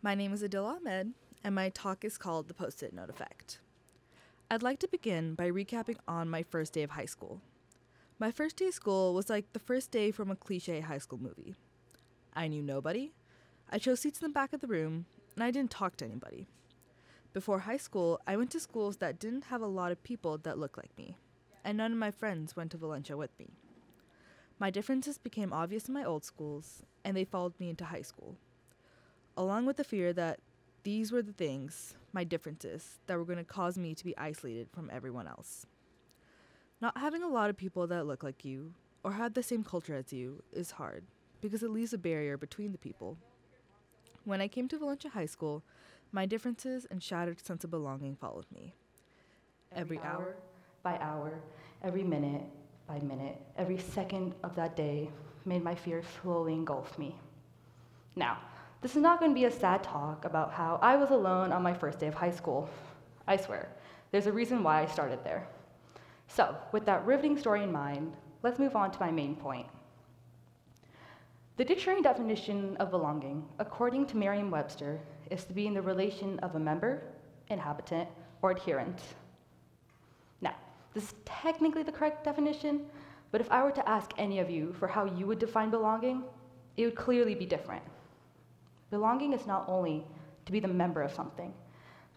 My name is Adila Ahmed, and my talk is called The Post-it Note Effect. I'd like to begin by recapping on my first day of high school. My first day of school was like the first day from a cliche high school movie. I knew nobody, I chose seats in the back of the room, and I didn't talk to anybody. Before high school, I went to schools that didn't have a lot of people that looked like me, and none of my friends went to Valencia with me. My differences became obvious in my old schools, and they followed me into high school, along with the fear that these were the things, my differences, that were going to cause me to be isolated from everyone else. Not having a lot of people that look like you or have the same culture as you is hard because it leaves a barrier between the people. When I came to Valencia High School, my differences and shattered sense of belonging followed me. Every hour by hour, every minute by minute, every second of that day made my fear slowly engulf me. Now, this is not going to be a sad talk about how I was alone on my first day of high school. I swear, there's a reason why I started there. So, with that riveting story in mind, let's move on to my main point. The dictionary definition of belonging, according to Merriam-Webster, is to be in the relation of a member, inhabitant, or adherent. Now, this is technically the correct definition, but if I were to ask any of you for how you would define belonging, it would clearly be different. Belonging is not only to be the member of something,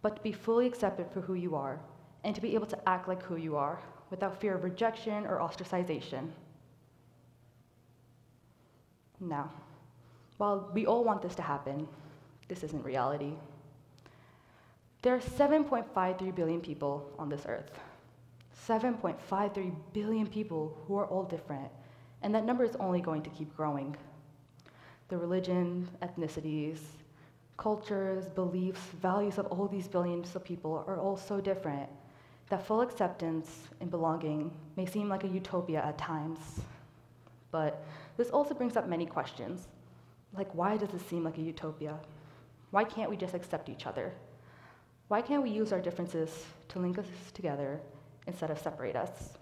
but to be fully accepted for who you are, and to be able to act like who you are, without fear of rejection or ostracization. Now, while we all want this to happen, this isn't reality. There are 7.53 billion people on this earth. 7.53 billion people who are all different, and that number is only going to keep growing. The religion, ethnicities, cultures, beliefs, values of all these billions of people are all so different that full acceptance and belonging may seem like a utopia at times. But this also brings up many questions, like why does this seem like a utopia? Why can't we just accept each other? Why can't we use our differences to link us together instead of separate us?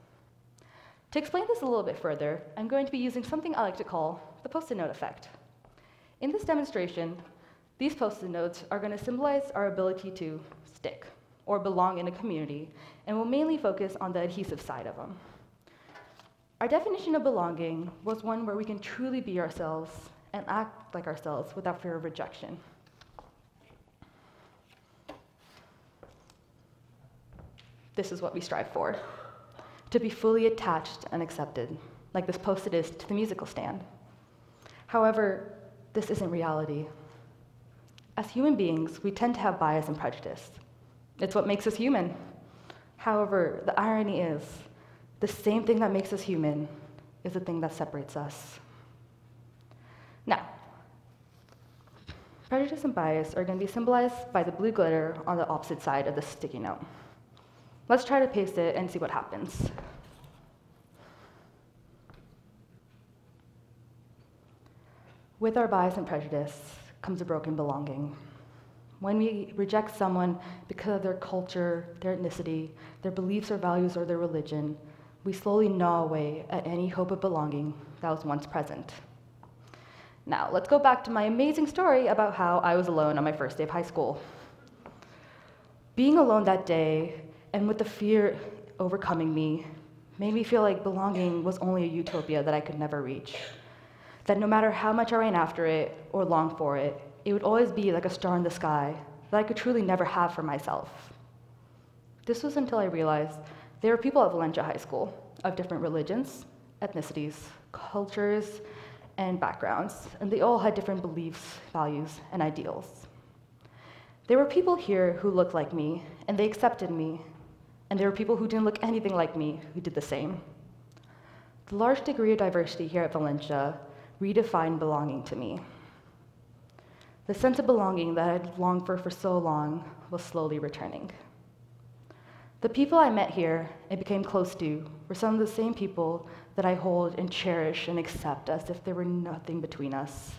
To explain this a little bit further, I'm going to be using something I like to call the Post-it note effect. In this demonstration, these Post-it notes are going to symbolize our ability to stick or belong in a community, and will mainly focus on the adhesive side of them. Our definition of belonging was one where we can truly be ourselves and act like ourselves without fear of rejection. This is what we strive for, to be fully attached and accepted, like this Post-it is to the musical stand. However, this isn't reality. As human beings, we tend to have bias and prejudice. It's what makes us human. However, the irony is, the same thing that makes us human is the thing that separates us. Now, prejudice and bias are going to be symbolized by the blue glitter on the opposite side of the sticky note. Let's try to paste it and see what happens. With our bias and prejudice comes a broken belonging. When we reject someone because of their culture, their ethnicity, their beliefs or values, or their religion, we slowly gnaw away at any hope of belonging that was once present. Now, let's go back to my amazing story about how I was alone on my first day of high school. Being alone that day, and with the fear overcoming me, made me feel like belonging was only a utopia that I could never reach. That no matter how much I ran after it or longed for it, it would always be like a star in the sky that I could truly never have for myself. This was until I realized there were people at Valencia High School of different religions, ethnicities, cultures, and backgrounds, and they all had different beliefs, values, and ideals. There were people here who looked like me, and they accepted me, and there were people who didn't look anything like me who did the same. The large degree of diversity here at Valencia redefined belonging to me. The sense of belonging that I'd longed for so long was slowly returning. The people I met here and became close to were some of the same people that I hold and cherish and accept as if there were nothing between us.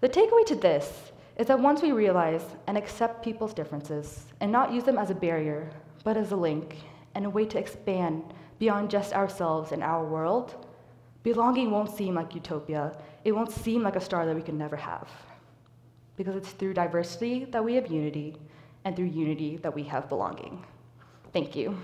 The takeaway to this is that once we realize and accept people's differences and not use them as a barrier, but as a link and a way to expand beyond just ourselves and our world, belonging won't seem like utopia. It won't seem like a star that we can never have. because it's through diversity that we have unity, and through unity that we have belonging. Thank you.